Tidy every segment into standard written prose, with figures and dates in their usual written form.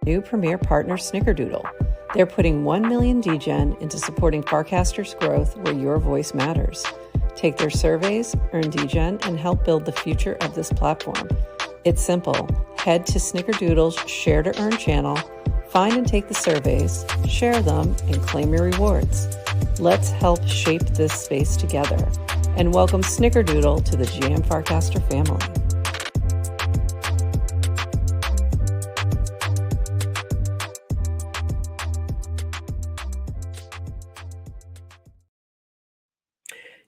new premier partner, Snickerdoodle. They're putting 1 million DGen into supporting Farcaster's growth where your voice matters. Take their surveys, earn DGen, and help build the future of this platform. It's simple. Head to Snickerdoodle's Share to Earn channel, find and take the surveys, share them, and claim your rewards. Let's help shape this space together. And welcome Snickerdoodle to the GM Farcaster family.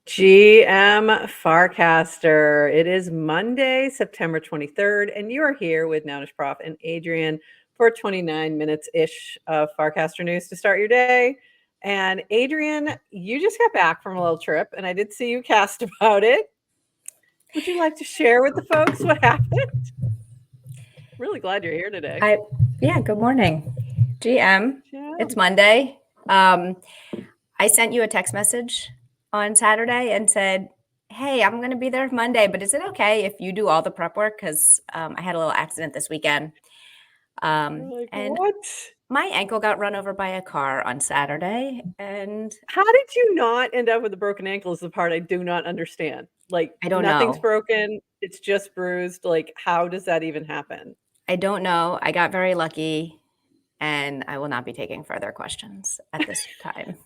GM Farcaster. It is Monday, September 23rd, and you are here with Nounish Prof and Adrienne for 29 minutes-ish of Farcaster news to start your day. And Adrienne, you just got back from a little trip, and I did see you cast about it. Would you like to share with the folks what happened? Really glad you're here today. Yeah, good morning. GM, It's Monday. I sent you a text message on Saturday and said, hey, I'm going to be there Monday, but is it okay if you do all the prep work? Because I had a little accident this weekend. And what? My ankle got run over by a car on Saturday. And how did you not end up with a broken ankle is the part I do not understand. Like, I don't nothing's know. broken. It's just bruised. Like, how does that even happen? I don't know. I got very lucky, and I will not be taking further questions at this time.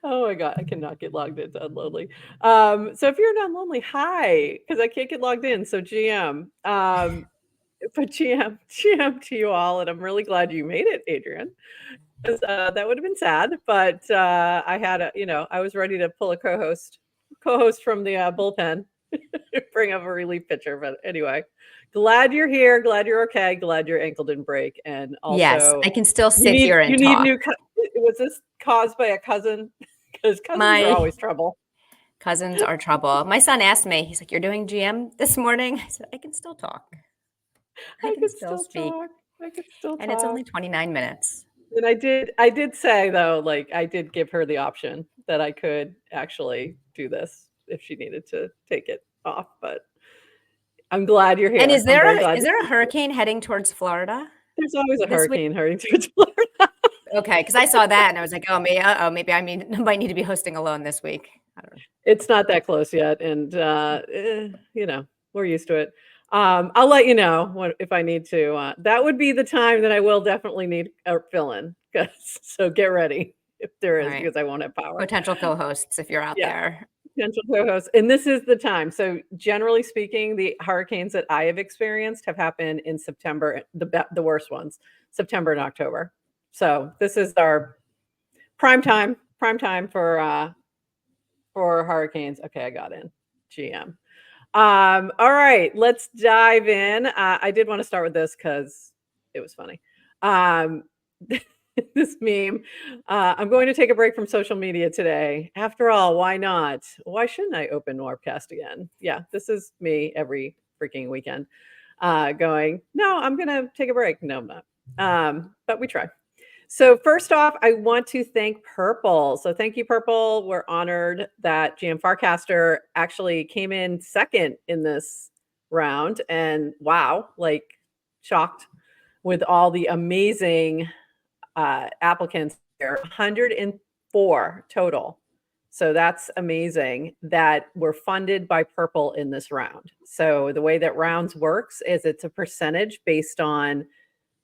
Oh my God, I cannot get logged into Unlonely. So if you're not lonely, hi, because I can't get logged in. So GM, but GM to you all, and I'm really glad you made it, Adrienne, because that would have been sad. But I had I was ready to pull a co-host from the bullpen, bring up a relief pitcher. But anyway, glad you're here. Glad you're okay. Glad your ankle didn't break. And also, yes, I can still sit here and you talk. need was this caused by a cousin? Because cousins are always trouble. Cousins are trouble. My son asked me, he's like, you're doing GM this morning? I said, I can still talk. I can still speak. I can still talk. And it's only 29 minutes. And I did say, though, like, I did give her the option that I could actually do this if she needed to take it off. But I'm glad you're here. And is there a hurricane heading towards Florida? There's always a hurricane heading towards Florida. Okay, because I saw that and I was like, oh, maybe I might need to be hosting alone this week. I don't know. It's not that close yet, and we're used to it. I'll let you know if I need to. That would be the time that I will definitely need a fill-in. So get ready if there is, because I won't have power. Potential co-hosts if you're out there. Potential co-hosts, and this is the time. So generally speaking, the hurricanes that I have experienced have happened in September. The worst ones, September and October. So this is our prime time for hurricanes. Okay, I got in. GM. All right, let's dive in. I did want to start with this because it was funny. This meme. I'm going to take a break from social media today. After all, why not? Why shouldn't I open Warpcast again? Yeah, this is me every freaking weekend going, no, I'm going to take a break. No, I'm not. But we try. So first off, I want to thank Purple. So thank you, Purple. We're honored that GM Farcaster actually came in second in this round. And wow, like shocked with all the amazing applicants there. 104 total. So that's amazing that we're funded by Purple in this round. So the way that rounds works is it's a percentage based on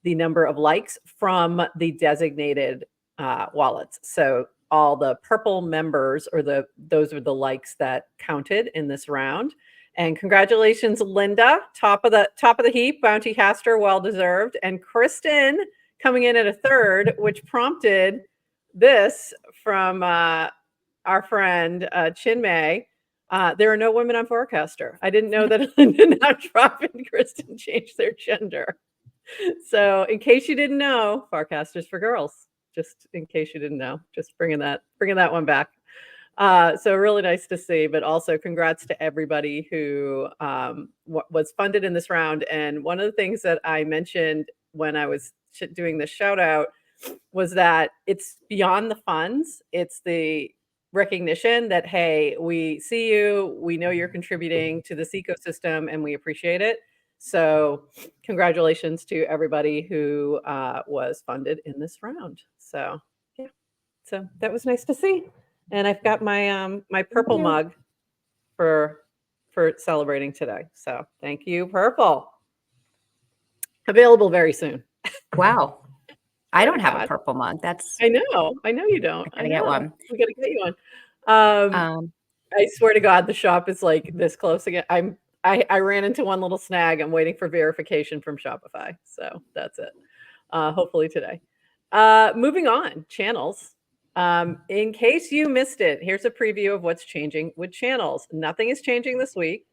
the number of likes from the designated wallets. So all the Purple members, or those are the likes that counted in this round. And congratulations, Linda, top of the heap, bounty caster, well deserved, and Kristen coming in at a third, which prompted this from our friend Chinmay. There are no women on Farcaster. I didn't know that Linda, Natrop, and Kristen changed their gender. So in case you didn't know, Farcaster's for girls. Just in case you didn't know, just bringing that one back. So really nice to see, but also congrats to everybody who was funded in this round. And one of the things that I mentioned when I was doing the shout out was that it's beyond the funds. It's the recognition that, hey, we see you, we know you're contributing to this ecosystem, and we appreciate it. So congratulations to everybody who was funded in this round. So yeah, so that was nice to see. And I've got my my purple mug for celebrating today. So thank you, Purple. Available very soon. Wow. I don't have a God. purple mug. That's I know you don't. I gotta get one. We gotta get you one. I swear to God, the shop is like this close again. I ran into one little snag. I'm waiting for verification from Shopify. So that's it. Hopefully today. Moving on, channels. In case you missed it, here's a preview of what's changing with channels. Nothing is changing this week.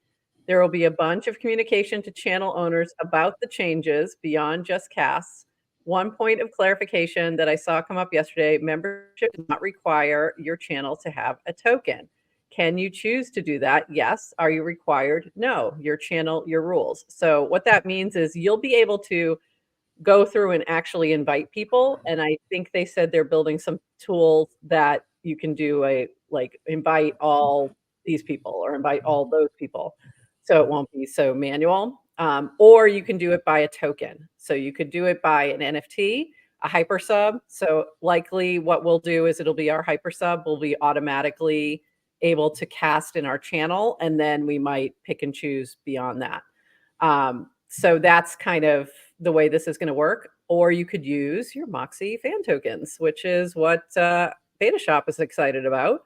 There will be a bunch of communication to channel owners about the changes beyond just casts. One point of clarification that I saw come up yesterday, membership does not require your channel to have a token. Can you choose to do that? Yes. Are you required? No. Your channel, your rules. So what that means is you'll be able to go through and actually invite people. And I think they said they're building some tools that you can do like invite all these people or invite all those people. So it won't be so manual. Or you can do it by a token. So you could do it by an NFT, a hyper sub. So likely what we'll do is it'll be our hyper sub will be automatically able to cast in our channel. And then we might pick and choose beyond that. So that's kind of the way this is going to work. Or you could use your Moxie fan tokens, which is what Beta Shop is excited about.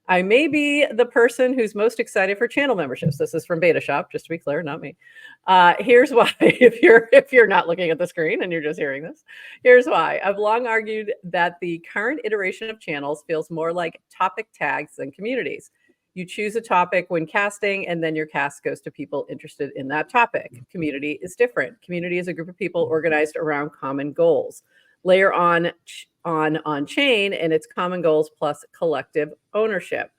I may be the person who's most excited for channel memberships. This is from Beta Shop, just to be clear, not me. Here's why. If you're not looking at the screen and you're just hearing this, here's why. I've long argued that the current iteration of channels feels more like topic tags than communities. You choose a topic when casting, and then your cast goes to people interested in that topic. Community is different. Community is a group of people organized around common goals. Layer on chain, and it's common goals plus collective ownership.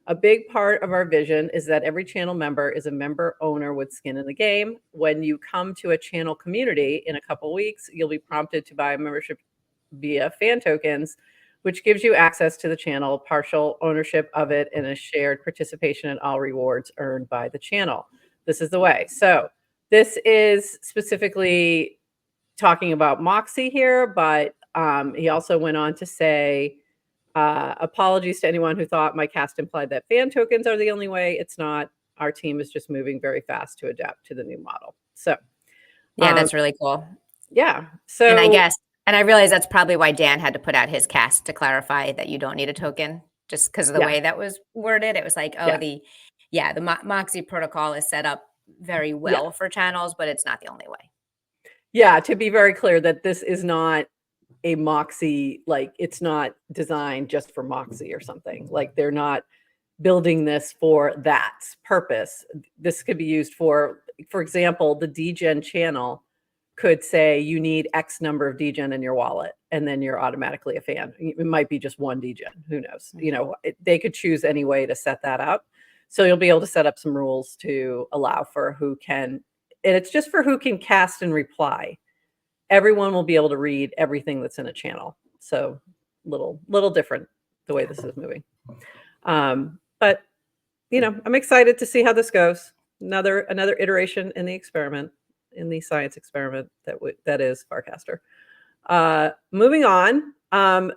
A big part of our vision is that every channel member is a member owner with skin in the game. When you come to a channel community in a couple weeks, you'll be prompted to buy a membership via fan tokens, which gives you access to the channel, partial ownership of it, and a shared participation in all rewards earned by the channel. This is the way. So this is specifically talking about Moxie here, but he also went on to say, apologies to anyone who thought my cast implied that fan tokens are the only way. It's not. Our team is just moving very fast to adapt to the new model. So yeah, that's really cool. Yeah. So and I guess, and I realize that's probably why Dan had to put out his cast to clarify that you don't need a token, just because of the way that was worded. It was like, oh, the Moxie protocol is set up very well for channels, but it's not the only way. Yeah, to be very clear that this is not a Moxie, like it's not designed just for Moxie or something. Like they're not building this for that purpose. This could be used for example, the DGen channel could say you need X number of DGen in your wallet, and then you're automatically a fan. It might be just one DGen, who knows? You know, they could choose any way to set that up. So you'll be able to set up some rules to allow for who can, and it's just for who can cast and reply. Everyone will be able to read everything that's in a channel. So little different the way this is moving. But you know, I'm excited to see how this goes. Another iteration in the experiment, in the science experiment that is Farcaster. Moving on.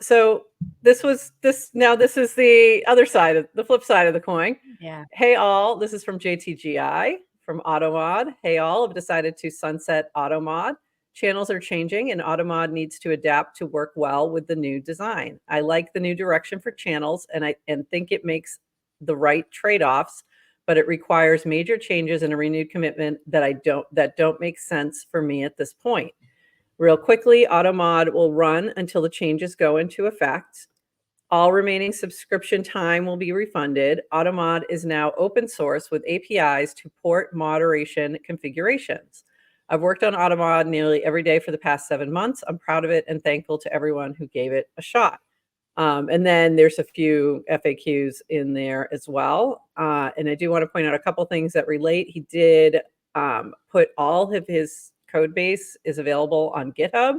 So this is the other side, the flip side of the coin. Yeah. Hey all, this is from JTGI from Automod. Hey all, have decided to sunset Automod. Channels are changing and Automod needs to adapt to work well with the new design. I like the new direction for channels and think it makes the right trade-offs, but it requires major changes and a renewed commitment that don't make sense for me at this point. Real quickly, Automod will run until the changes go into effect. All remaining subscription time will be refunded. Automod is now open source with APIs to port moderation configurations. I've worked on Automod nearly every day for the past 7 months. I'm proud of it and thankful to everyone who gave it a shot. And then there's a few FAQs in there as well. And I do want to point out a couple things that relate. He did put all of his code base is available on GitHub.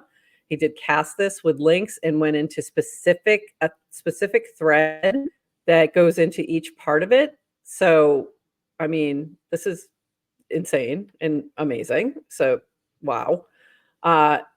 He did cast this with links and went into a specific thread that goes into each part of it. So, I mean, this is insane and amazing. So, wow.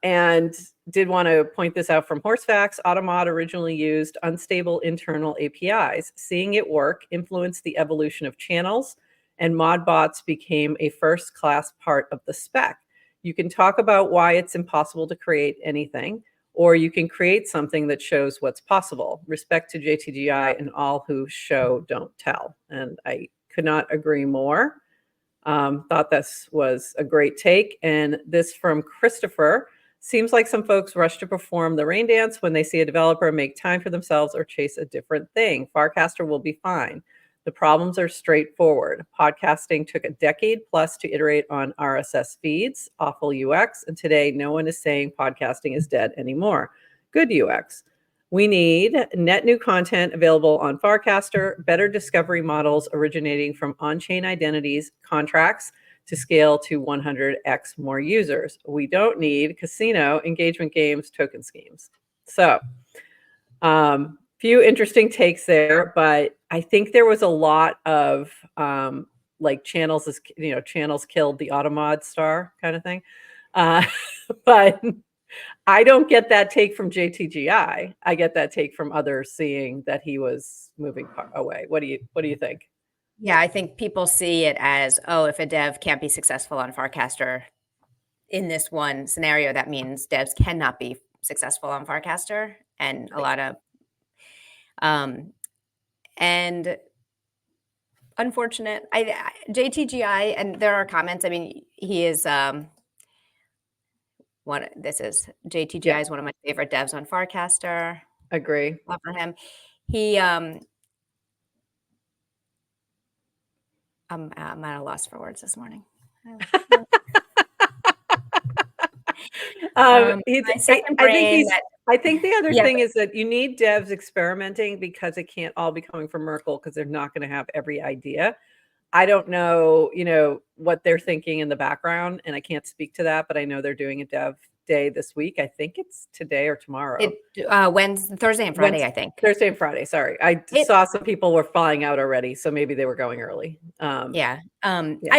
And did want to point this out from Horsefacts. Automod originally used unstable internal APIs. Seeing it work influenced the evolution of channels, and modbots became a first-class part of the spec. You can talk about why it's impossible to create anything, or you can create something that shows what's possible. Respect to JTGI and all who show, don't tell. And I could not agree more. Thought this was a great take. And this from Christopher. Seems like some folks rush to perform the rain dance when they see a developer make time for themselves or chase a different thing. Farcaster will be fine. The problems are straightforward. Podcasting took a decade plus to iterate on RSS feeds, awful UX, and today no one is saying podcasting is dead anymore. Good UX. We need net new content available on Farcaster, better discovery models originating from on-chain identities, contracts to scale to 100x more users. We don't need casino, engagement games, token schemes. So, few interesting takes there, but I think there was a lot of like channels killed the Automod star kind of thing. But I don't get that take from JTGI. I get that take from others seeing that he was moving away. What do you think? Yeah, I think people see it as, oh, if a dev can't be successful on Farcaster in this one scenario, that means devs cannot be successful on Farcaster, and a lot of and unfortunate. JTGI, and there are comments. I mean, he is JTGI is one of my favorite devs on Farcaster. Agree. Love for him. He I'm at a loss for words this morning. I think the other thing is that you need devs experimenting because it can't all be coming from Merkle because they're not going to have every idea. I don't know, what they're thinking in the background, and I can't speak to that, but I know they're doing a dev day this week. I think it's today or tomorrow. Thursday and Friday, I think. Thursday and Friday, sorry. I saw some people were flying out already, so maybe they were going early. I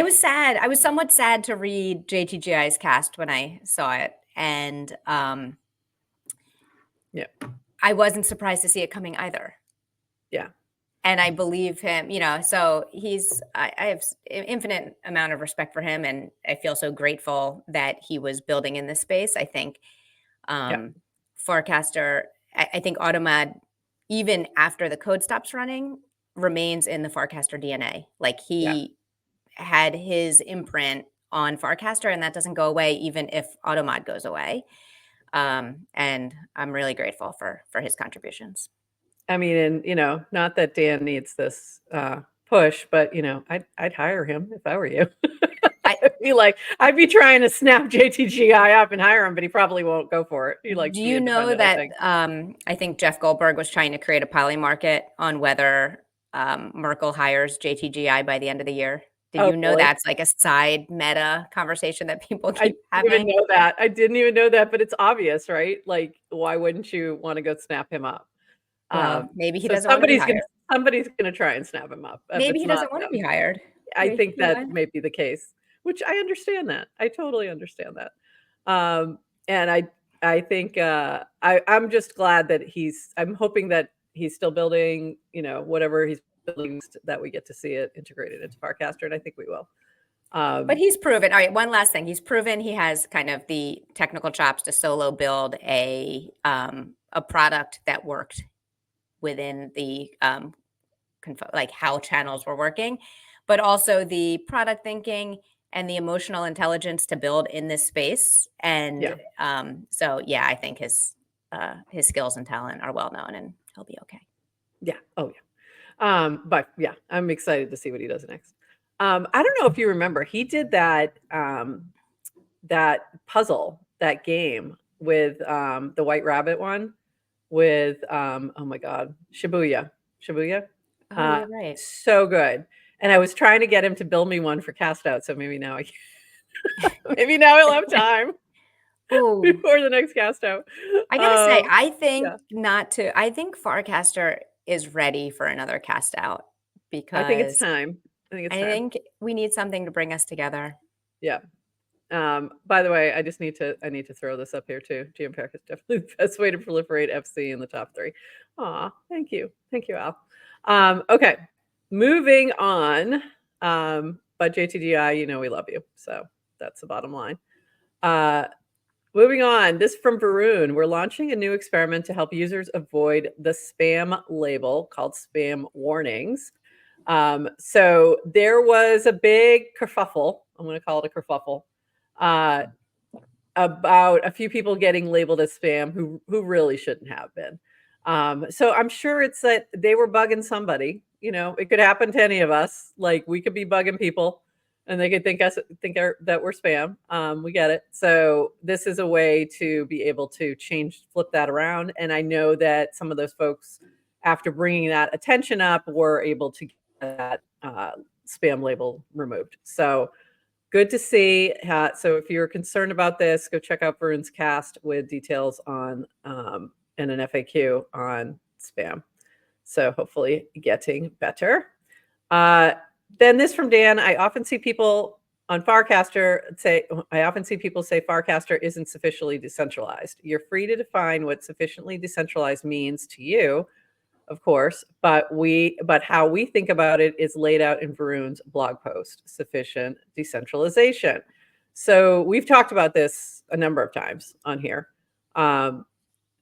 was sad. I was somewhat sad to read JTGI's cast when I saw it, and I wasn't surprised to see it coming either. Yeah. And I believe him, so I have infinite amount of respect for him, and I feel so grateful that he was building in this space. I think Farcaster, I think Automod, even after the code stops running, remains in the Farcaster DNA. Like he had his imprint on Farcaster, and that doesn't go away even if Automod goes away. And I'm really grateful for his contributions. I mean, and not that Dan needs this push, but I'd hire him if I were you. I'd be trying to snap JTGI up and hire him, but he probably won't go for it. He likes. Do you know that I think Jeff Goldberg was trying to create a poly market on whether Merkle hires JTGI by the end of the year? Did you know that's like a side meta conversation that people keep having? I didn't even know that, but it's obvious, right? Like, why wouldn't you want to go snap him up? Well, maybe he doesn't want to be hired. Somebody's going to try and snap him up. Maybe he doesn't want to be hired. I think that may be the case, which I understand that. I totally understand that. And I think I'm just glad that I'm hoping that he's still building, whatever he's building, that we get to see it integrated into Farcaster, and I think we will. But he's proven. All right, one last thing. He's proven he has kind of the technical chops to solo build a product that worked within the like how channels were working, but also the product thinking and the emotional intelligence to build in this space. And I think his skills and talent are well known, and he'll be okay. Yeah. Oh yeah. But yeah, I'm excited to see what he does next. I don't know if you remember, he did that that puzzle, that game with the White Rabbit one with oh my God, Shibuya. Oh, you're right. So good. And I was trying to get him to build me one for cast out, so maybe now maybe now he'll have time before the next cast out. I gotta say, I think Farcaster is ready for another cast out, because I think it's time. think it's I time. think we need something to bring us together. Yeah. By the way, I need to throw this up here too. GM Farcaster is definitely the best way to proliferate FC in the top 3. Aw, thank you. Thank you, Al. Okay, moving on. But JTGI, you know we love you. So that's the bottom line. Moving on, this from Varun. We're launching a new experiment to help users avoid the spam label called spam warnings. So there was a big kerfuffle. I'm going to call it a kerfuffle. About a few people getting labeled as spam who really shouldn't have been. So I'm sure it's that they were bugging somebody. You know, it could happen to any of us. Like we could be bugging people, and they could think that we're spam. We get it. So this is a way to be able to flip that around. And I know that some of those folks, after bringing that attention up, were able to get that spam label removed. So good to see. So if you're concerned about this, go check out Varun's cast with details on and an FAQ on spam. So hopefully getting better. Then this from Dan. I often see people on Farcaster say Farcaster isn't sufficiently decentralized. You're free to define what sufficiently decentralized means to you, of course, but how we think about it is laid out in Varun's blog post, Sufficient Decentralization. So we've talked about this a number of times on here.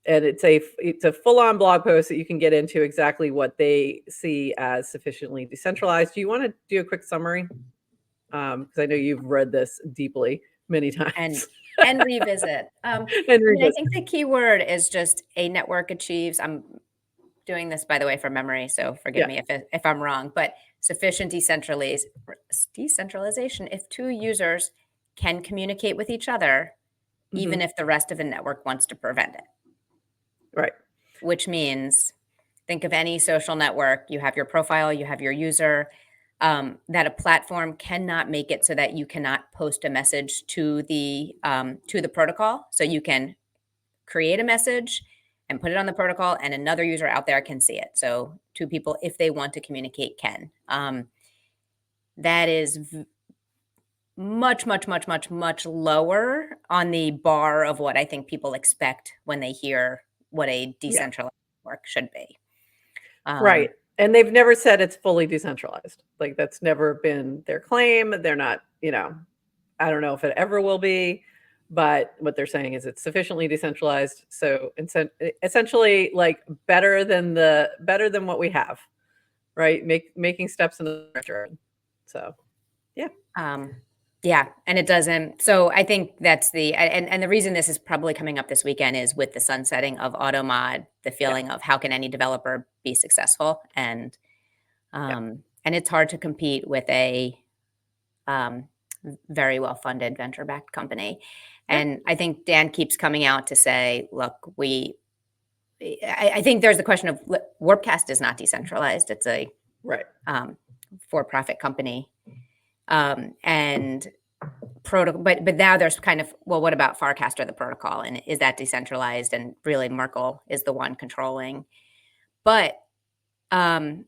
And it's a full-on blog post that you can get into exactly what they see as sufficiently decentralized. Do you want to do a quick summary? Because I know you've read this deeply many times. And revisit. I think the key word is just a network achieves. I'm doing this, by the way, from memory, so forgive me if I'm wrong, but sufficient decentralization. If 2 users can communicate with each other, even if the rest of the network wants to prevent it. Right. Which means, think of any social network. You have your profile, you have your user, that a platform cannot make it so that you cannot post a message to the protocol. So you can create a message and put it on the protocol, and another user out there can see it. So 2 people, if they want to communicate, can. That is much, much, much, much, much lower on the bar of what I think people expect when they hear what a decentralized network should be. Right. And they've never said it's fully decentralized. Like that's never been their claim. They're not, I don't know if it ever will be, but what they're saying is it's sufficiently decentralized. So essentially like better than what we have, right? Making steps in the direction. So, yeah. Yeah, and it doesn't. So I think that's and the reason this is probably coming up this weekend is with the sunsetting of Automod, the feeling of how can any developer be successful, and it's hard to compete with a very well-funded venture-backed company. And I think Dan keeps coming out to say, look, I think there's the question of Warpcast is not decentralized. It's a for-profit company. And protocol, but now there's kind of, well, what about Farcaster, the protocol, and is that decentralized? And really, Merkle is the one controlling. But it's an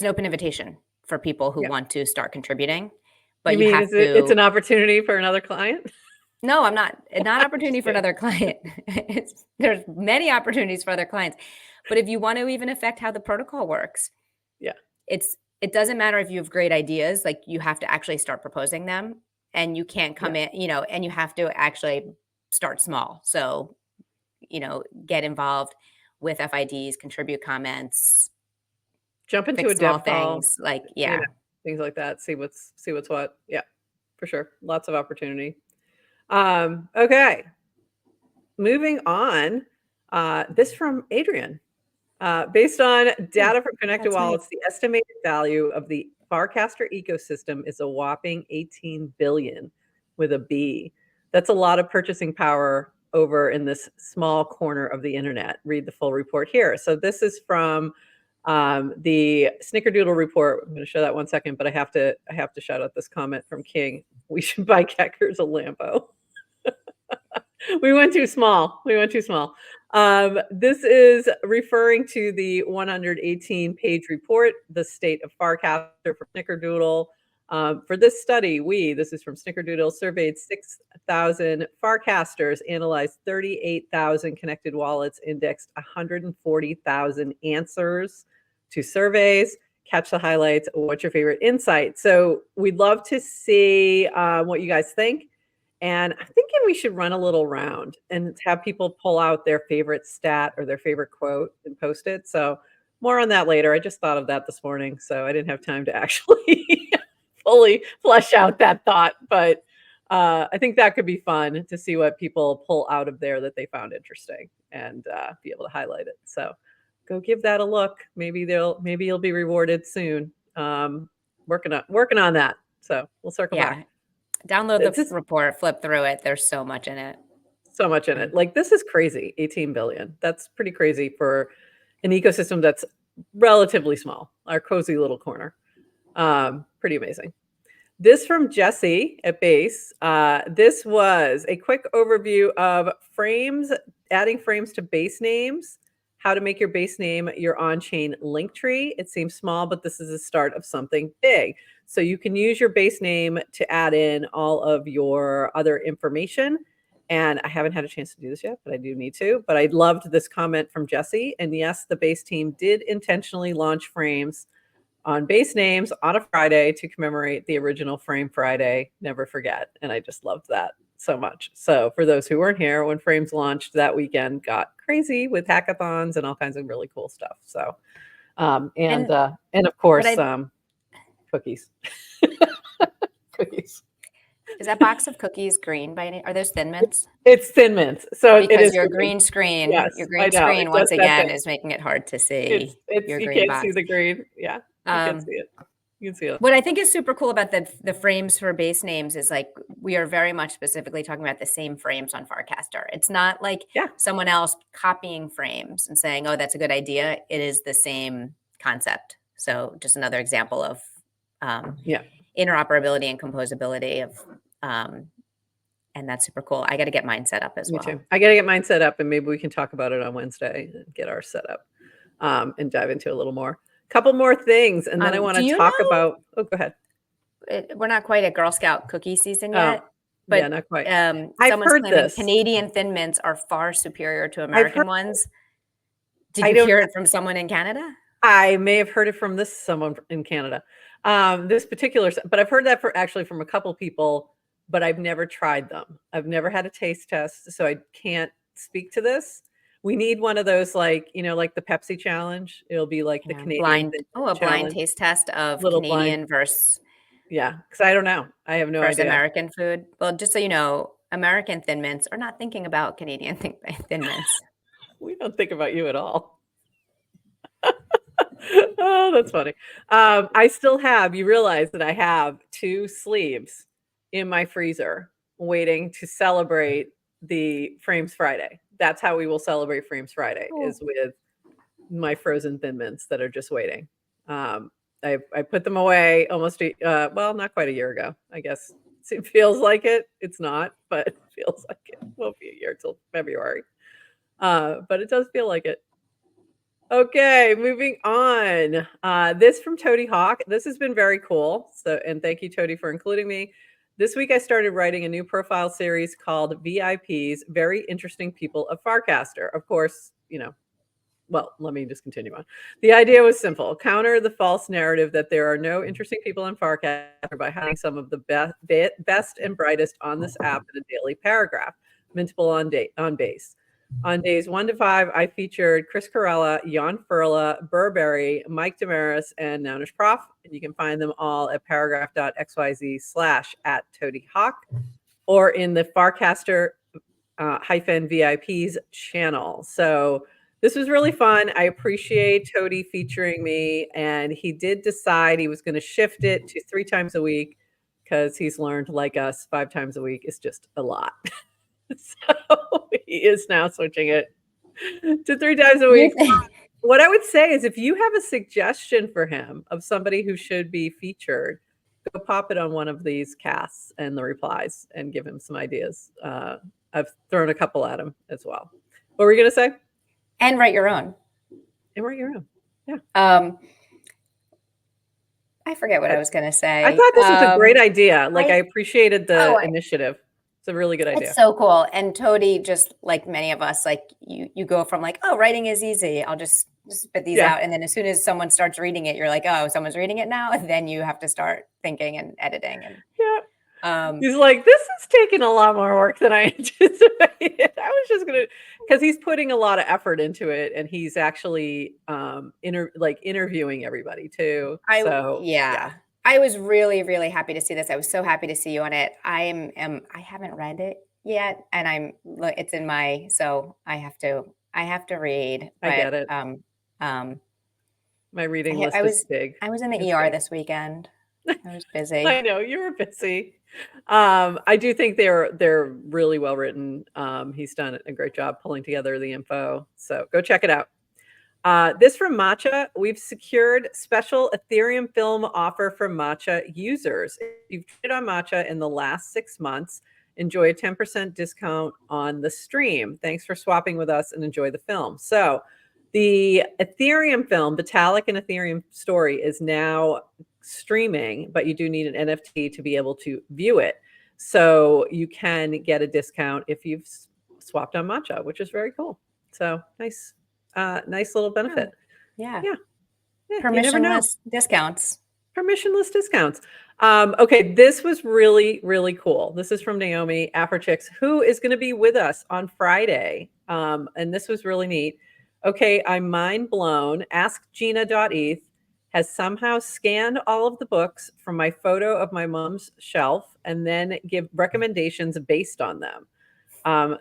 open invitation for people who want to start contributing. But you have to. It's an opportunity for another client. No, I'm not. Not opportunity for another client. There's many opportunities for other clients. But if you want to even affect how the protocol works, it doesn't matter if you have great ideas, like you have to actually start proposing them, and you can't come in, and you have to actually start small. So, get involved with FIDs, contribute comments, jump into a dev call, things like, things like that. See what's what. Yeah, for sure. Lots of opportunity. Okay. Moving on. This from Adrienne. Based on data from Connected Wallets, the estimated value of the Farcaster ecosystem is a whopping 18 billion with a B. That's a lot of purchasing power over in this small corner of the internet. Read the full report here. So this is from the Snickerdoodle report. I'm going to show that one second, but I have to shout out this comment from King. We should buy Keckers a Lambo. We went too small. This is referring to the 118-page report, The State of Farcaster for Snickerdoodle. For this study, this is from Snickerdoodle, surveyed 6,000 Farcasters, analyzed 38,000 connected wallets, indexed 140,000 answers to surveys. Catch the highlights. What's your favorite insight? So we'd love to see what you guys think. And I'm thinking we should run a little round and have people pull out their favorite stat or their favorite quote and post it. So more on that later. I just thought of that this morning, so I didn't have time to actually fully flesh out that thought. But I think that could be fun to see what people pull out of there that they found interesting and be able to highlight it. So go give that a look. Maybe you'll be rewarded soon. Working on that. So we'll circle back. Download the report, flip through it. There's so much in it. So much in it. Like, this is crazy. 18 billion. That's pretty crazy for an ecosystem that's relatively small. Our cozy little corner. Pretty amazing. This from Jesse at Base. This was a quick overview of frames, adding frames to base names, how to make your base name your on-chain link tree. It seems small, but this is the start of something big. So you can use your base name to add in all of your other information. And I haven't had a chance to do this yet, but I do need to. But I loved this comment from Jesse. And yes, the base team did intentionally launch frames on base names on a Friday to commemorate the original Frame Friday. Never forget. And I just loved that so much. So for those who weren't here, when Frames launched, that weekend got crazy with hackathons and all kinds of really cool stuff. So and of course cookies. Cookies. Is that box of cookies green by any? Are those Thin Mints? It's Thin Mints. So because it is your green screen. Yes, your green screen once again is making it hard to see. Your you green can't box. see the green. Yeah, you can see it. You can see it. What I think is super cool about the frames for base names is, like, we are very much specifically talking about the same frames on Farcaster. It's not like someone else copying frames and saying, "Oh, that's a good idea." It is the same concept. So just another example of interoperability and composability of. And that's super cool. I got to get mine set up as well. Me too. I got to get mine set up, and maybe we can talk about it on Wednesday and get ours set up and dive into a little more. Couple more things, and then I want to talk about. Oh, go ahead. We're not quite at Girl Scout cookie season yet. But yeah, not quite. I've heard this. Canadian Thin Mints are far superior to American ones. Did you hear it from someone in Canada? I may have heard it from someone in Canada. This particular, but I've heard that from a couple people. But I've never tried them. I've never had a taste test, so I can't speak to this. We need one of those, like the Pepsi challenge. It'll be like the Canadian blind taste test of Canadian versus. Yeah, because I don't know. I have no idea. American food. Well, just so you know, American Thin Mints are not thinking about Canadian Thin Mints. We don't think about you at all. Oh, that's funny. I still have. You realize that I have 2 sleeves in my freezer waiting to celebrate the Frames Friday. That's how we will celebrate Frames Friday, is with my frozen Thin Mints that are just waiting. I put them away almost not quite a year ago. I guess it feels like it. It's not, but it feels like it won't be a year till February. But it does feel like it. Okay, moving on. This from Toady Hawk. This has been very cool. And thank you, Toady, for including me. This week, I started writing a new profile series called VIPs, Very Interesting People of Farcaster. Of course, let me just continue on. The idea was simple. Counter the false narrative that there are no interesting people in Farcaster by highlighting some of the best and brightest on this app in a daily paragraph, mintable on base. On days 1 to 5, I featured Chris Corella, Jan Furla, Burberry, Mike Damaris, and Nounish Prof. And you can find them all at paragraph.xyz/@ToadyHawk or in the Farcaster -VIPs channel. So this was really fun. I appreciate Toady featuring me. And he did decide he was going to shift it to 3 times a week because he's learned, like us, 5 times a week is just a lot. So he is now switching it to 3 times a week. What I would say is, if you have a suggestion for him of somebody who should be featured, go pop it on one of these casts and the replies and give him some ideas. I've thrown a couple at him as well. What were you going to say? And write your own. And write your own. Yeah. I forget what I was going to say. I thought this was a great idea. Like, I appreciated the initiative. It's a really good idea. It's so cool. And Toady, just like many of us, like you go from like, oh, writing is easy. I'll just spit these out. And then as soon as someone starts reading it, you're like, oh, someone's reading it now. And then you have to start thinking and editing. And he's like, this is taking a lot more work than I anticipated. I was just going to, because he's putting a lot of effort into it, and he's actually interviewing everybody too. I was really, really happy to see this. I was so happy to see you on it. I haven't read it yet, and it's in my, so I have to read. But, I get it. My reading list is big. I was in the ER this weekend. I was busy. I know you were busy. I do think they're really well written. He's done a great job pulling together the info. So go check it out. This from Matcha. We've secured special Ethereum film offer for Matcha users. If you've traded on Matcha in the last 6 months, enjoy a 10% discount on the stream. Thanks for swapping with us and enjoy the film. So the Ethereum film, Vitalik and Ethereum Story, is now streaming, but you do need an NFT to be able to view it. So you can get a discount if you've swapped on Matcha, which is very cool. So nice little benefit. Yeah. Permissionless discounts. Permissionless discounts. Okay, this was really, really cool. This is from Naomi Afrochicks, who is going to be with us on Friday. And this was really neat. Okay, I'm mind blown. AskGina.eth has somehow scanned all of the books from my photo of my mom's shelf and then give recommendations based on them.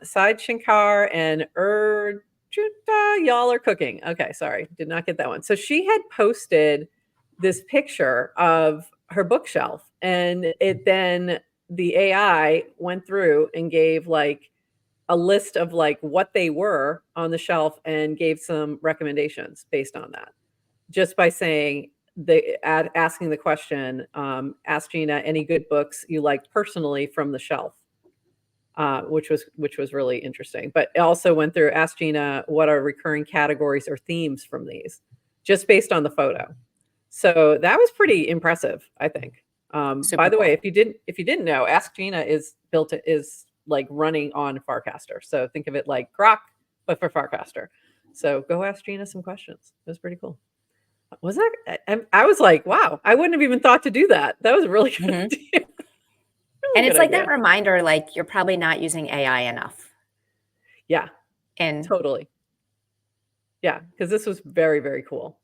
Side Shankar and y'all are cooking. Okay, sorry, did not get that one. So she had posted this picture of her bookshelf, and then the AI went through and gave like a list of like what they were on the shelf and gave some recommendations based on that, just by saying asking the question, ask Gina any good books you like personally from the shelf. Which was really interesting. But it also went through, ask Gina what are recurring categories or themes from these, just based on the photo. So that was pretty impressive, I think. By the way, if you didn't know, Ask Gina is like running on Farcaster. So think of it like Grok, but for Farcaster. So go ask Gina some questions. It was pretty cool. Was that? I was like, wow, I wouldn't have even thought to do that. That was a really good idea. And it's like that reminder, like you're probably not using AI enough. Yeah. And totally. Yeah, because this was very, very cool.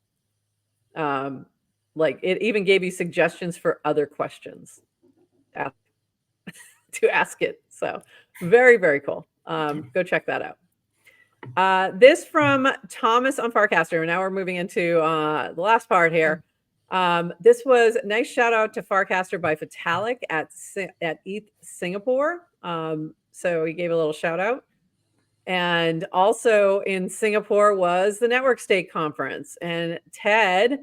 Like it even gave you suggestions for other questions to ask it. So very, very cool. Go check that out. This from Thomas on Farcaster. Now we're moving into the last part here. This was a nice shout out to Farcaster by Vitalik at ETH Singapore. So he gave a little shout out. And also in Singapore was the Network State Conference. And Ted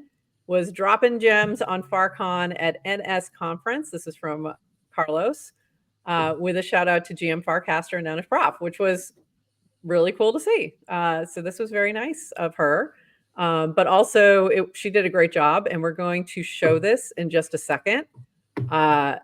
was dropping gems on FarCon at NS Conference. This is from Carlos, with a shout out to GM Farcaster and Anish Prof, which was really cool to see. So this was very nice of her. But also she did a great job, and we're going to show this in just a second. And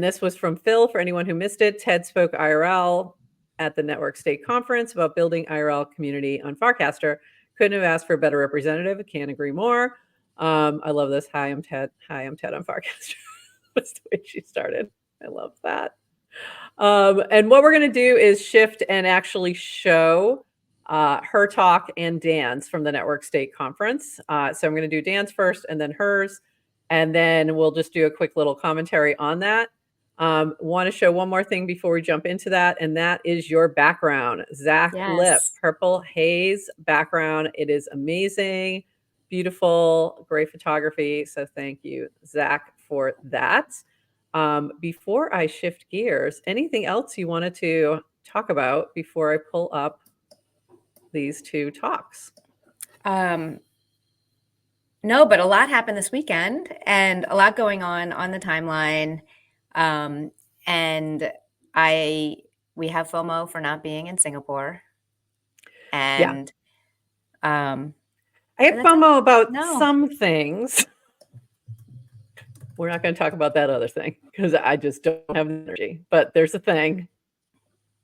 this was from Phil, for anyone who missed it. Ted spoke IRL at the Network State Conference about building IRL community on Farcaster. Couldn't have asked for a better representative. Can't agree more. I love this. Hi, I'm Ted. Hi, I'm Ted on Farcaster. That's the way she started. I love that. And what we're going to do is shift and actually show her talk and Dan's from the Network State Conference. So I'm going to do Dan's first and then hers, and then we'll just do a quick little commentary on that. Want to show one more thing before we jump into that, and that is your background. Zach Lip, Purple Haze background. It is amazing, beautiful, great photography. So thank you, Zach, for that. Before I shift gears, anything else you wanted to talk about before I pull up these two talks? No, but a lot happened this weekend and a lot going on the timeline. And we have FOMO for not being in Singapore. And I have FOMO about some things. We're not going to talk about that other thing because I just don't have the energy. But there's a thing.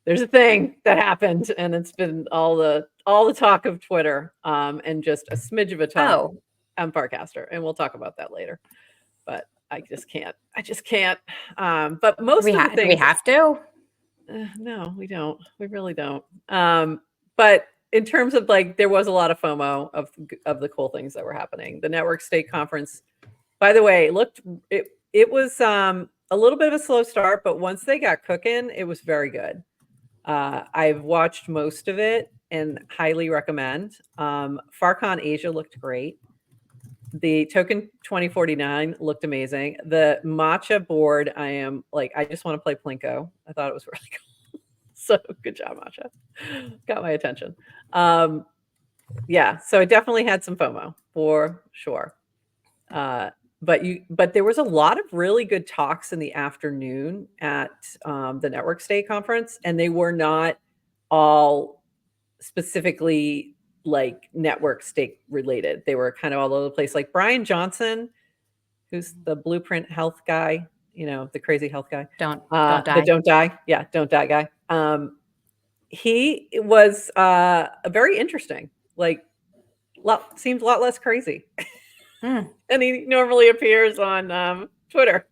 There's a thing that happened, and it's been all the talk of Twitter, and just a smidge of a talk on Farcaster, and we'll talk about that later. But I just can't. But most of the things, do we have to? No, we don't. We really don't. But in terms of like, there was a lot of FOMO of the cool things that were happening. The network state conference, by the way, it was a little bit of a slow start, but once they got cooking, it was very good. I've watched most of it and highly recommend. FarCon Asia looked great. The Token 2049 looked amazing. The matcha board, I just want to play Plinko. I thought it was really cool. So good job, matcha. Got my attention. Yeah, so I definitely had some FOMO for sure. But there was a lot of really good talks in the afternoon at the Network State Conference, and they were not all specifically like network state related. They were kind of all over the place. Like Brian Johnson, who's the Blueprint Health guy, the crazy health guy. Don't die. The don't die. Yeah, don't die guy. He was very interesting. Like, seems a lot less crazy. And he normally appears on Twitter.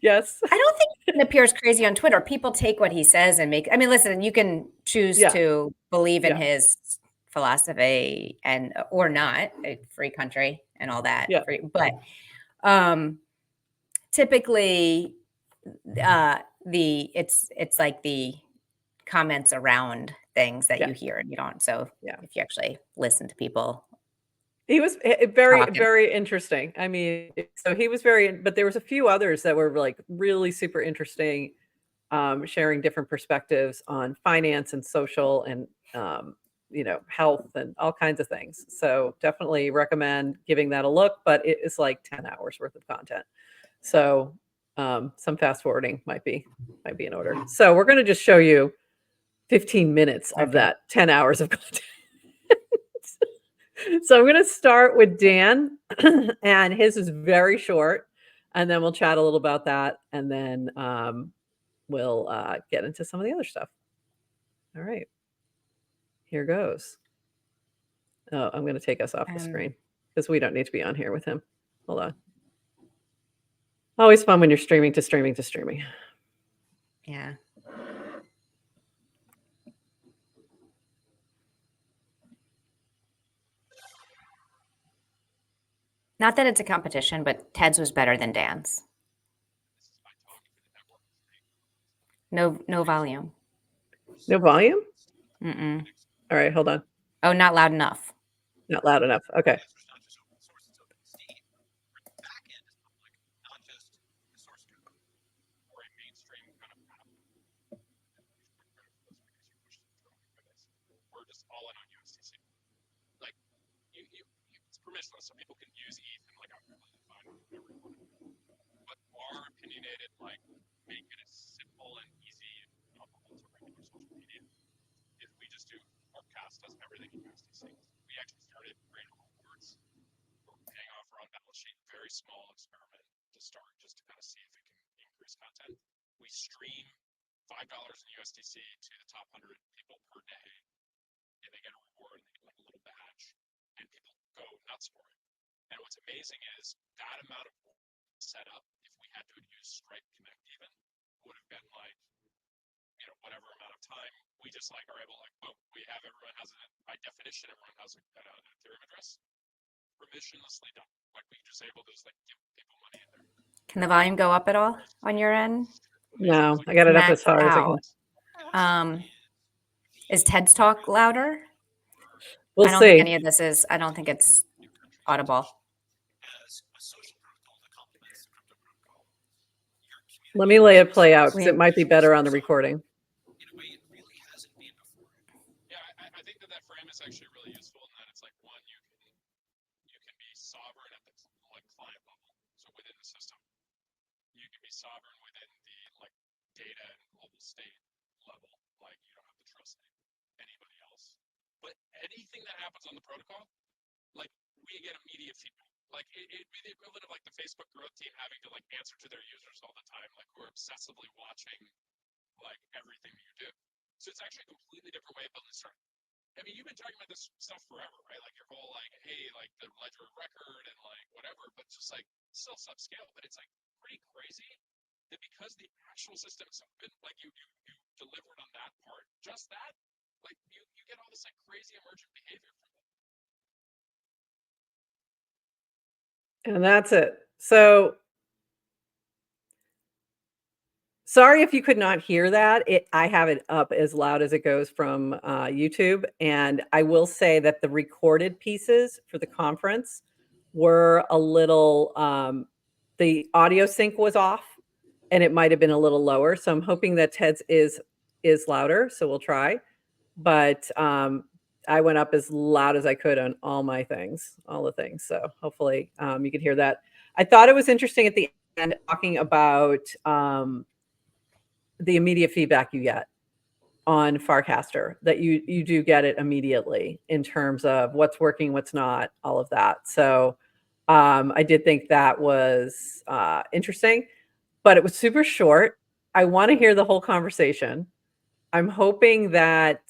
Yes. I don't think it appears crazy on Twitter. People take what he says and listen, you can choose to believe in his philosophy or not, a free country and all that. Yeah. But typically it's like the comments around things that you hear and you don't. So if you actually listen to people. He was very, very interesting. I mean, so he was but there was a few others that were like really super interesting, sharing different perspectives on finance and social and, health and all kinds of things. So definitely recommend giving that a look, but it is like 10 hours worth of content. So some fast forwarding might be in order. So we're going to just show you 15 minutes of that 10 hours of content. So I'm going to start with Dan, and his is very short, and then we'll chat a little about that, and then we'll get into some of the other stuff. All right. Here goes. Oh, I'm going to take us off the screen because we don't need to be on here with him. Hold on. Always fun when you're streaming to streaming to streaming. Yeah. Not that it's a competition, but Ted's was better than Dan's. No volume. No volume? Mm-mm. All right, hold on. Oh, not loud enough. Not loud enough. Okay. So people can use ETH and like whatever you want. But our opinionated, like make it as simple and easy and comparable to regular social media is we just do Farcast does everything in USDC. We actually started creating rewards. We're paying off our own balance sheet, very small experiment to start just to kind of see if it can increase content. We stream $5 in USDC to the top 100 people per day, and they get a reward, they get like a little badge, and people go nuts for it. And what's amazing is that amount of setup, if we had to use Stripe Connect even, would have been like, whatever amount of time. We just are able everyone has by definition, everyone has an Ethereum address. Permissionlessly done. Like we just able to give people money in there. Can the volume go up at all on your end? No, I got it up as hard as I can. Is Ted's talk louder? We'll I don't see. think any of this is. I don't think it's audible. Let me lay it play out because it might be better on the recording. In a way, it really hasn't been before. Yeah, I think that frame is actually really useful in that it's like one, you can be sovereign at the client level, so within the system. You can be sovereign within the data and global state level, like you don't have to trust anybody else. But anything that happens on the protocol, like we get immediate feedback. Like it'd be the equivalent of like the Facebook growth team having to like answer to their users all the time, like who are obsessively watching like everything that you do. So it's actually a completely different way of building startup. I mean, you've been talking about this stuff forever, right? Like your whole like, hey, like the ledger of record and like whatever, but just like still subscale. But it's like pretty crazy that because the actual system is open, like you delivered on that part, just that, like you get all this like crazy emergent behavior from it. And that's it. So sorry if you could not hear that. I have it up as loud as it goes from YouTube. And I will say that the recorded pieces for the conference were a little, the audio sync was off and it might have been a little lower. So I'm hoping that Ted's is louder. So we'll try. But I went up as loud as I could on all my things, all the things. So hopefully you could hear that. I thought it was interesting at the end talking about the immediate feedback you get on Farcaster, that you do get it immediately in terms of what's working, what's not, all of that. So I did think that was interesting, but it was super short. I want to hear the whole conversation. I'm hoping that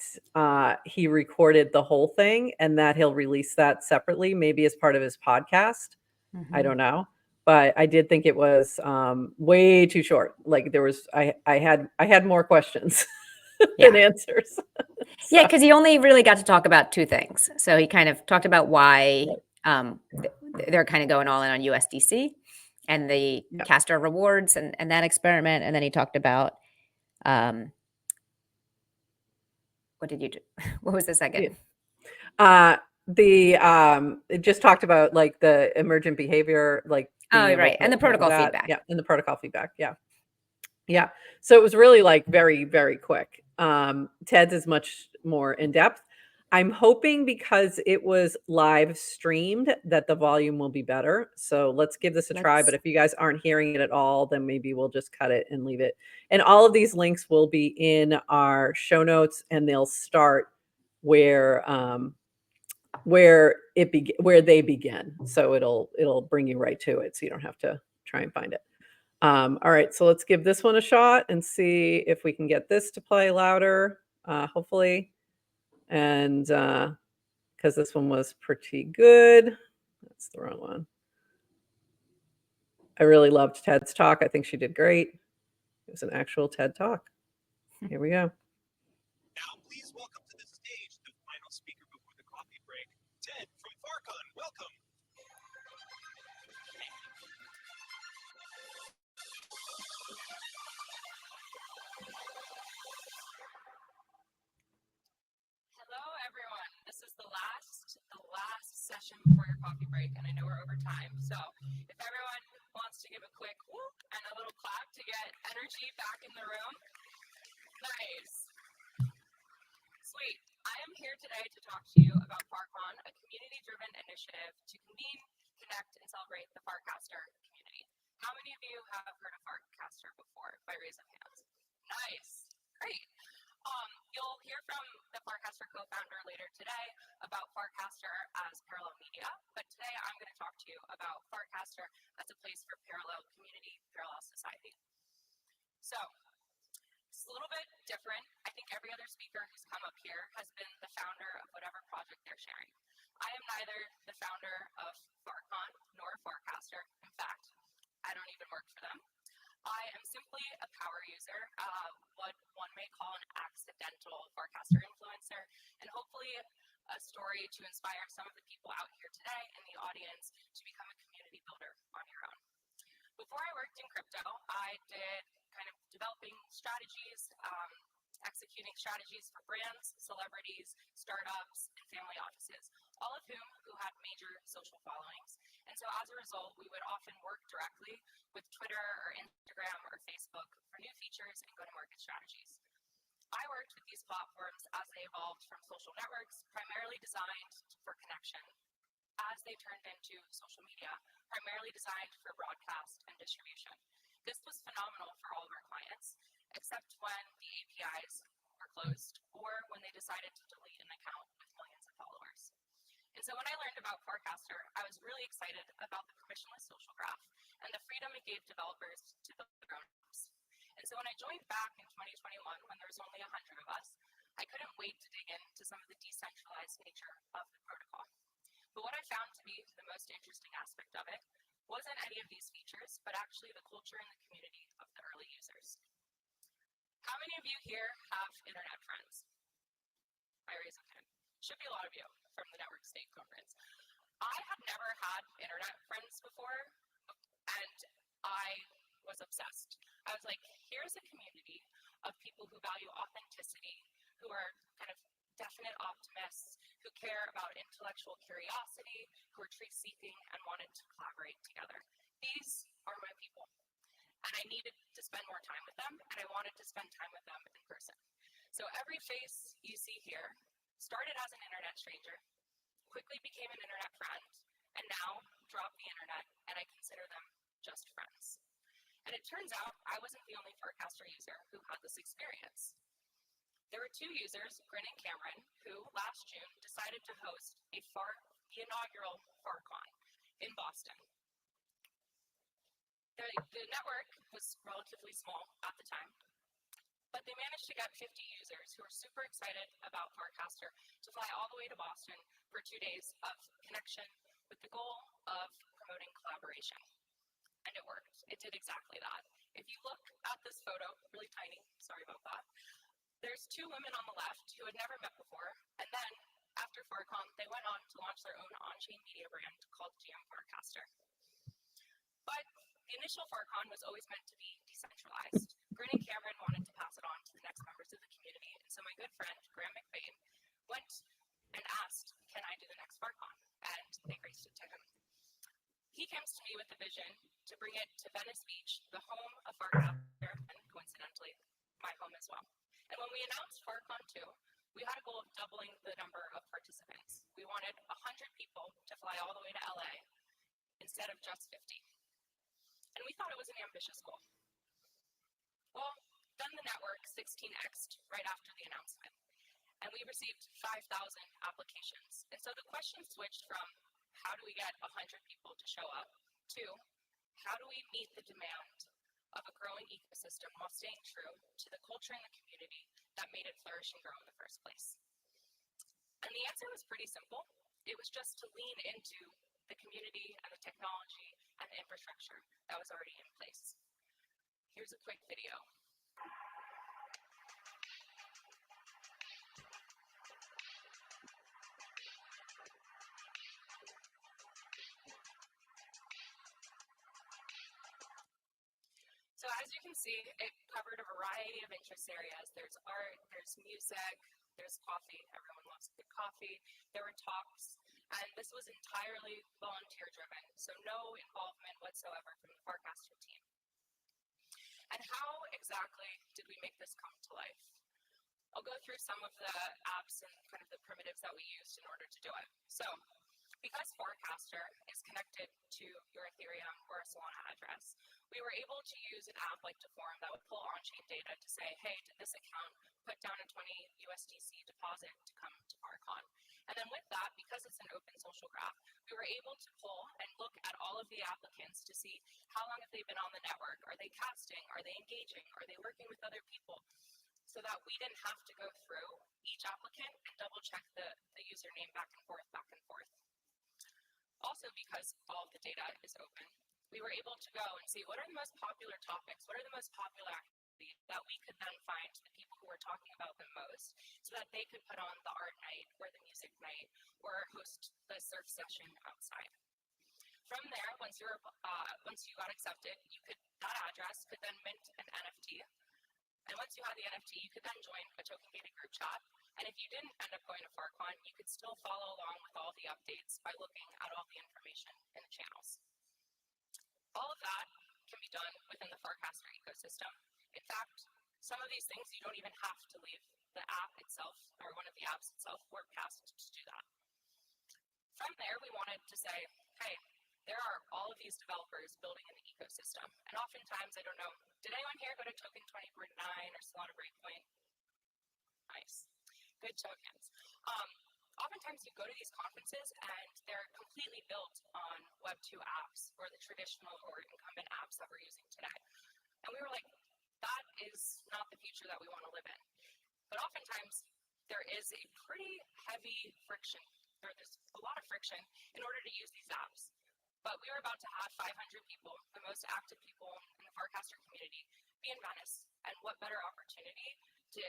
he recorded the whole thing and that he'll release that separately, maybe as part of his podcast. I don't know. But I did think it was way too short. Like there was, I had more questions than answers. Yeah, because he only really got to talk about two things. So he kind of talked about why they're kind of going all in on USDC and the caster rewards and that experiment. And then he talked about, what did you do? What was the second? It just talked about like the emergent behavior, like right, and the protocol feedback. Yeah, and the protocol feedback. Yeah. So it was really like very, very quick. Ted's is much more in depth. I'm hoping because it was live streamed that the volume will be better. So let's give this a try. But if you guys aren't hearing it at all, then maybe we'll just cut it and leave it. And all of these links will be in our show notes, and they'll start where they begin. So it'll bring you right to it, so you don't have to try and find it. All right, so let's give this one a shot and see if we can get this to play louder, hopefully. And because this one was pretty good. That's the wrong one. I really loved Ted's talk. I think she did great. It was an actual TED talk. Here we go. Now, please welcome to the stage the final speaker before the coffee break, Ted from Farcon. Welcome. Hello, everyone. This is the last session before your coffee break, and I know we're over time. So if everyone wants to give a quick whoop and a little clap to get energy back in the room. Nice. Sweet. I am here today to talk to you about Farcon, a community-driven initiative to convene, connect, and celebrate the Farcaster community. How many of you have heard of Farcaster before, by raise of hands? Nice. Great. You'll hear from the Farcaster co-founder later today about Farcaster as parallel media, but today I'm going to talk to you about Farcaster as a place for parallel community, parallel society. So, it's a little bit different. I think every other speaker who's come up here has been the founder of whatever project they're sharing. I am neither the founder of Farcon nor Farcaster. In fact, I don't even work for them. I am simply a power user, what one may call an accidental Farcaster influencer, and hopefully a story to inspire some of the people out here today in the audience to become a community builder on your own. Before I worked in crypto, I did kind of developing strategies, executing strategies for brands, celebrities, startups, and family offices, all of who had major social followings. And so as a result, we would often work directly with Twitter or Instagram or Facebook for new features and go-to-market strategies. I worked with these platforms as they evolved from social networks, primarily designed for connection, as they turned into social media, primarily designed for broadcast and distribution. This was phenomenal for all of our clients, except when the APIs were closed or when they decided to delete an account with millions of followers. And so when I learned about Farcaster, I was really excited about the permissionless social graph and the freedom it gave developers to build their own apps. And so when I joined back in 2021, when there was only 100 of us, I couldn't wait to dig into some of the decentralized nature of the protocol. But what I found to be the most interesting aspect of it wasn't any of these features, but actually the culture and the community of the early users. How many of you here have internet friends? I raise a hand. Should be a lot of you from the Network State Conference. I had never had internet friends before, and I was obsessed. I was like, here's a community of people who value authenticity, who are kind of definite optimists, who care about intellectual curiosity, who are truth-seeking and wanted to collaborate together. These are my people. And I needed to spend more time with them, and I wanted to spend time with them in person. So every face you see here started as an internet stranger, quickly became an internet friend, and now dropped the internet, and I consider them just friends. And it turns out I wasn't the only Farcaster user who had this experience. There were two users, Grin and Cameron, who last June decided to host the inaugural FarCon in Boston. The network was relatively small at the time, but they managed to get 50 users who were super excited about Farcaster to fly all the way to Boston for 2 days of connection with the goal of promoting collaboration. And it worked. It did exactly that. If you look at this photo, really tiny, sorry about that, there's two women on the left who had never met before, and then after FarCon, they went on to launch their own on-chain media brand called GM Farcaster. But the initial FarCon was always meant to be decentralized. Grin and Cameron wanted to pass it on to the next members of the community, and so my good friend, Graham McBain, went and asked, can I do the next FarCon? And they graced it to him. He came to me with the vision to bring it to Venice Beach, the home of Farcaster, and coincidentally, my home as well. And when we announced FarCon 2, we had a goal of doubling the number of participants. We wanted 100 people to fly all the way to LA instead of just 50. And we thought it was an ambitious goal. Well, then the network 16x'd right after the announcement, and we received 5,000 applications. And so the question switched from how do we get 100 people to show up to how do we meet the demand of a growing ecosystem while staying true to the culture and the community that made it flourish and grow in the first place. And the answer was pretty simple. It was just to lean into the community and the technology and the infrastructure that was already in place. Here's a quick video. So as you can see, it covered a variety of interest areas. There's art, there's music, there's coffee. Everyone loves good coffee. There were talks, and this was entirely volunteer-driven, so no involvement whatsoever from the Farcaster team. And how exactly did we make this come to life? I'll go through some of the apps and kind of the primitives that we used in order to do it. So, because Farcaster is connected to your Ethereum or a Solana address, we were able to use an app like Deforum that would pull on-chain data to say, hey, did this account put down a 20 USDC deposit to come to FarCon? And then with that, because it's an open social graph, we were able to pull and look at all of the applicants to see how long have they been on the network? Are they casting? Are they engaging? Are they working with other people? So that we didn't have to go through each applicant and double check the username back and forth. Also, because all of the data is open, we were able to go and see what are the most popular topics, what are the most popular activities that we could then find the people who were talking about them most so that they could put on the art night or the music night or host the surf session outside. From there, once you got accepted, that address could then mint an NFT. And once you had the NFT, you could then join a token-gated group chat. And if you didn't end up going to FarCon, you could still follow along with all the updates by looking at all the information in the channels. All of that can be done within the Farcaster ecosystem. In fact, some of these things you don't even have to leave the app itself or one of the apps itself, Workcast, to do that. From there, we wanted to say, hey, there are all of these developers building in the ecosystem. And oftentimes, I don't know, did anyone here go to Token 20.9 or Solana Breakpoint? Nice. Good tokens. Oftentimes you go to these conferences and they're completely built on Web 2 apps or the traditional or incumbent apps that we're using today. And we were like, that is not the future that we want to live in. But oftentimes there is a pretty heavy friction, or there's a lot of friction in order to use these apps. But we were about to have 500 people, the most active people in the Farcaster community, be in Venice. And what better opportunity to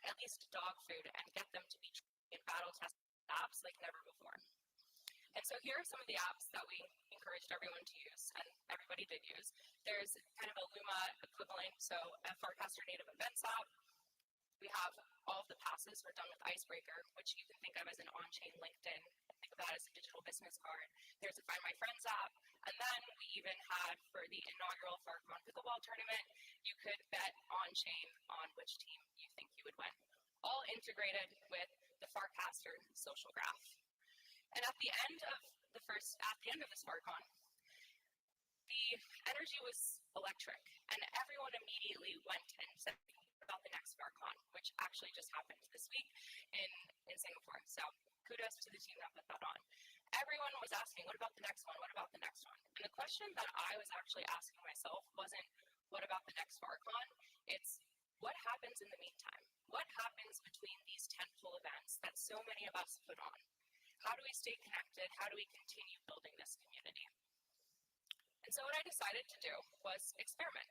at least dog food and get them to be in battle test apps like never before. And so here are some of the apps that we encouraged everyone to use, and everybody did use. There's kind of a Luma equivalent, so a Farcaster native events app. We have all of the passes were done with Icebreaker, which you can think of as an on-chain LinkedIn. Think of that as a digital business card. There's a Find My Friends app. And then we even had, for the inaugural Farcon pickleball tournament, you could bet on-chain on which team you think you would win. All integrated with the Farcaster social graph. And at the end of this Farcon, the energy was electric, and everyone immediately went and said about the next Farcon, which actually just happened this week in Singapore. So kudos to the team that put that on. Everyone was asking, what about the next one? What about the next one? And the question that I was actually asking myself wasn't, what about the next Farcon? It's, what happens in the meantime? What happens between these tentpole events that so many of us put on? How do we stay connected? How do we continue building this community? And so what I decided to do was experiment.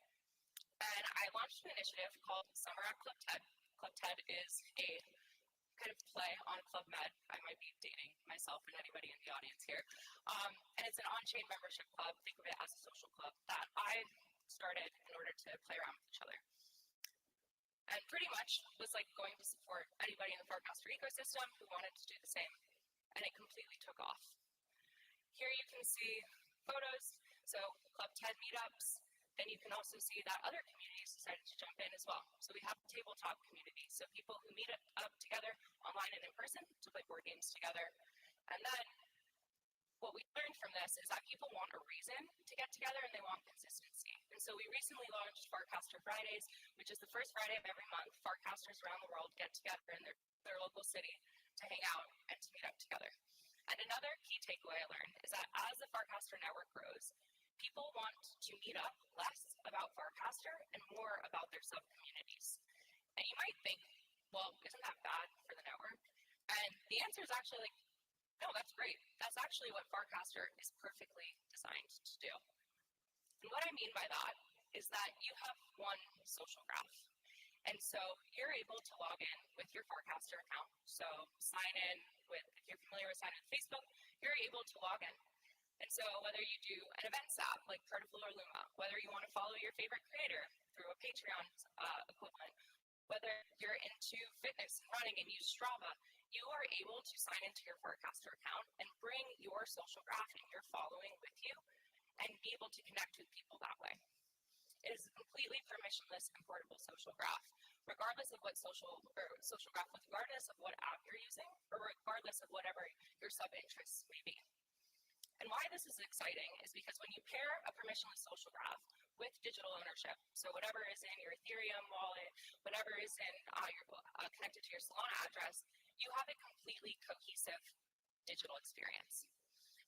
And I launched an initiative called Summer at Club TED. Club TED is a kind of play on Club Med. I might be dating myself and anybody in the audience here. And it's an on-chain membership club. Think of it as a social club that I started in order to play around with each other. And pretty much was like going to support anybody in the Farcaster ecosystem who wanted to do the same. And it completely took off. Here you can see photos, so Club TED meetups. Then you can also see that other communities decided to jump in as well. So we have a tabletop community, so people who meet up together online and in person to play board games together. And then what we learned from this is that people want a reason to get together and they want consistency. And so we recently launched Farcaster Fridays, which is the first Friday of every month. Farcasters around the world get together in their local city to hang out and to meet up together. And another key takeaway I learned is that as the Farcaster network grows, people want to meet up less about Farcaster and more about their sub-communities. And you might think, well, isn't that bad for the network? And the answer is actually like, no, that's great. That's actually what Farcaster is perfectly designed to do. And what I mean by that is that you have one social graph. And so you're able to log in with your Farcaster account. So sign in with, if you're familiar with sign in with Facebook, you're able to log in. And so whether you do an events app like Cartaful or Luma, whether you want to follow your favorite creator through a Patreon equivalent, whether you're into fitness and running and use Strava, you are able to sign into your Farcaster account and bring your social graph and your following with you and be able to connect with people that way. It is a completely permissionless and portable social graph, regardless of what social graph, regardless of what app you're using, or regardless of whatever your sub-interests may be. And why this is exciting is because when you pair a permissionless social graph with digital ownership, so whatever is in your Ethereum wallet, whatever is in connected to your Solana address, you have a completely cohesive digital experience.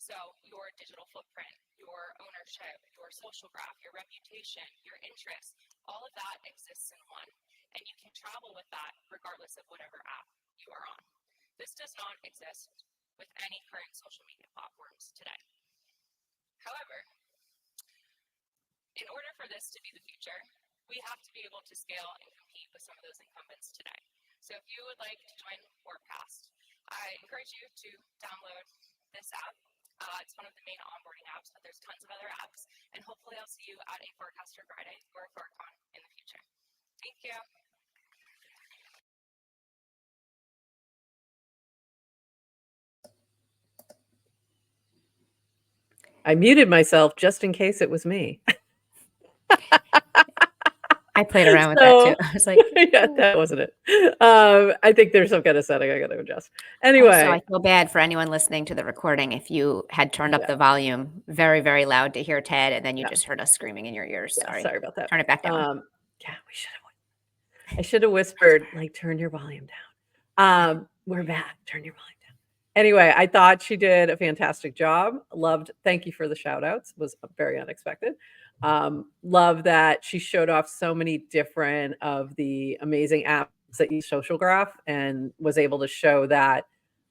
So your digital footprint, your ownership, your social graph, your reputation, your interests, all of that exists in one. And you can travel with that regardless of whatever app you are on. This does not exist with any current social media platforms today. However, in order for this to be the future, we have to be able to scale and compete with some of those incumbents today. So if you would like to join Warpcast, I encourage you to download this app. It's one of the main onboarding apps, but there's tons of other apps. And hopefully I'll see you at a Farcaster Friday or a Farcon in the future. Thank you. I muted myself just in case it was me. I played around with that too. I was like, yeah, that wasn't it. I think there's some kind of setting I got to adjust. Anyway. So I feel bad for anyone listening to the recording if you had turned up the volume very, very loud to hear Ted, and then you just heard us screaming in your ears. Yeah, sorry about that. Turn it back down. Yeah, I should have whispered, like, turn your volume down. We're back. Turn your volume down. Anyway, I thought she did a fantastic job. Thank you for the shout outs. Was very unexpected. Love that she showed off so many different of the amazing apps that use social graph and was able to show that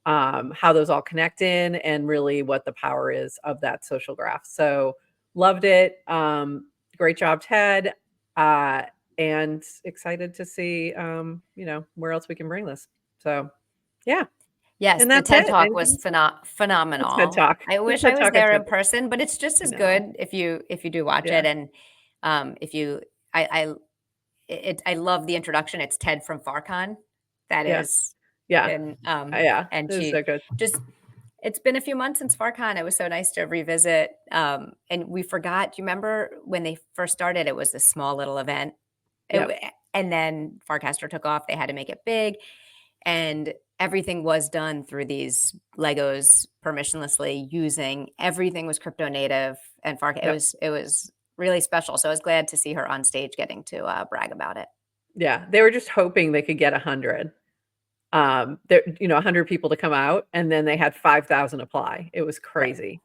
how those all connect in and really what the power is of that social graph. So loved it. Great job, Ted. And excited to see, where else we can bring this. So, yeah. Yes, And the that's TED it. Talk Anything was else? That's TED phenomenal. Talk. I wish TED I was Talk there in attended. person, but it's just I as know. good if you do watch Yeah. it. And if you, I love the introduction. It's Ted from Farcon. That Yeah. is, Yeah. and Yeah. and It was she so good. just. It's been a few months since Farcon. It was so nice to revisit. And we forgot. Do you remember when they first started? It was this small little event. Yep. And then Farcaster took off. They had to make it big. And everything was done through these Legos permissionlessly using everything was crypto native and Yep. it was really special. So I was glad to see her on stage getting to brag about it. Yeah. They were just hoping they could get 100. 100 people to come out, and then they had 5,000 apply. It was crazy.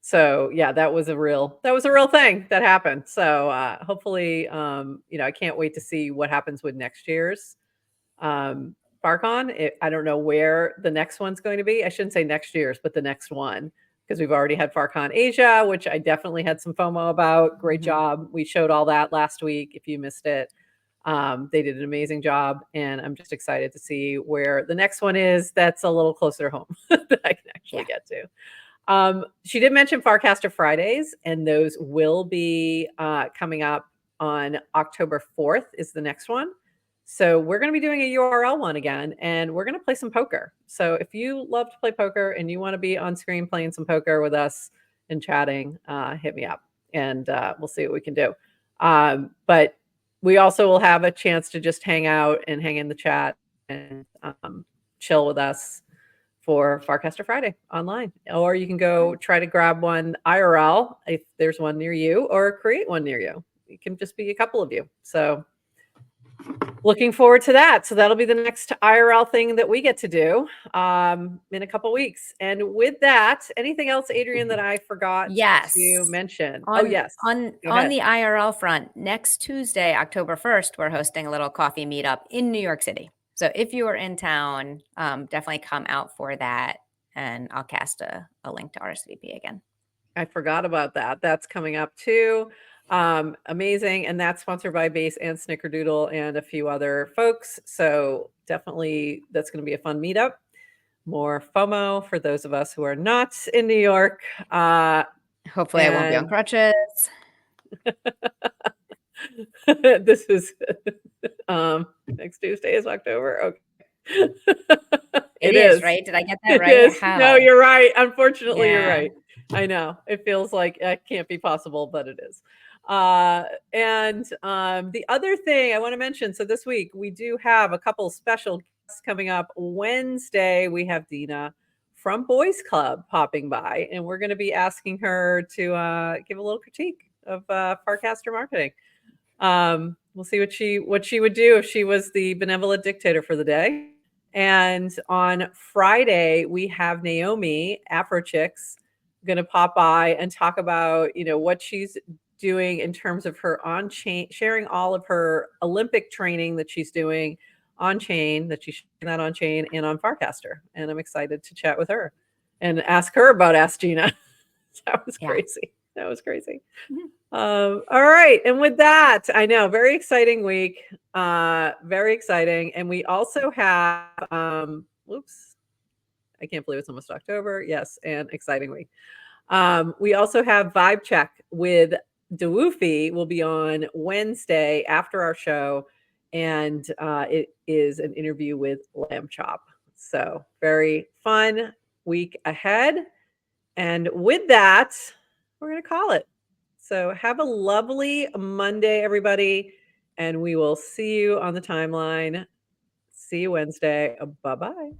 So yeah, that was a real thing that happened. So hopefully, I can't wait to see what happens with next year's Farcon. I don't know where the next one's going to be. I shouldn't say next year's, but the next one, because we've already had Farcon Asia, which I definitely had some FOMO about. Great job. We showed all that last week. If you missed it, they did an amazing job, and I'm just excited to see where the next one is. That's a little closer home that I can actually get to. She did mention Farcaster Fridays, and those will be coming up on October 4th is the next one. So we're going to be doing a URL one again, and we're going to play some poker. So if you love to play poker and you want to be on screen playing some poker with us and chatting, hit me up, and we'll see what we can do. But we also will have a chance to just hang out and hang in the chat and chill with us for Farcaster Friday online. Or you can go try to grab one IRL if there's one near you, or create one near you. It can just be a couple of you. So looking forward to that. So that'll be the next IRL thing that we get to do in a couple weeks. And with that, anything else, Adrienne, that I forgot to mention? Yes. On the IRL front, next Tuesday, October 1st, we're hosting a little coffee meetup in New York City. So if you are in town, definitely come out for that. And I'll cast a link to RSVP again. I forgot about that. That's coming up too. Amazing. And that's sponsored by Base and Snickerdoodle and a few other folks. So definitely that's going to be a fun meetup. More FOMO for those of us who are not in New York. Hopefully I won't be on crutches. This is next Tuesday is October. Okay. It is, right? Did I get that right? It is. No, you're right. Unfortunately, you're right. I know. It feels like it can't be possible, but it is. And the other thing I want to mention, so this week we do have a couple special guests coming up. Wednesday, we have Dina from Boys Club popping by, and we're going to be asking her to give a little critique of Farcaster marketing. We'll see what she would do if she was the benevolent dictator for the day. And on Friday, we have Naomi, Afro Chicks, going to pop by and talk about, what she's doing in terms of her on-chain, sharing all of her Olympic training that she's doing on-chain, that she's sharing that on-chain and on Farcaster. And I'm excited to chat with her and ask her about Ask Gina. That was crazy. That was crazy. All right. And with that, I know, very exciting week. Very exciting. And we also have, whoops, I can't believe it's almost October. Yes. And exciting week. We also have Vibe Check with DeWoofy will be on Wednesday after our show. And it is an interview with Lamb Chop. So very fun week ahead. And with that, we're going to call it. So have a lovely Monday, everybody. And we will see you on the timeline. See you Wednesday. Bye-bye.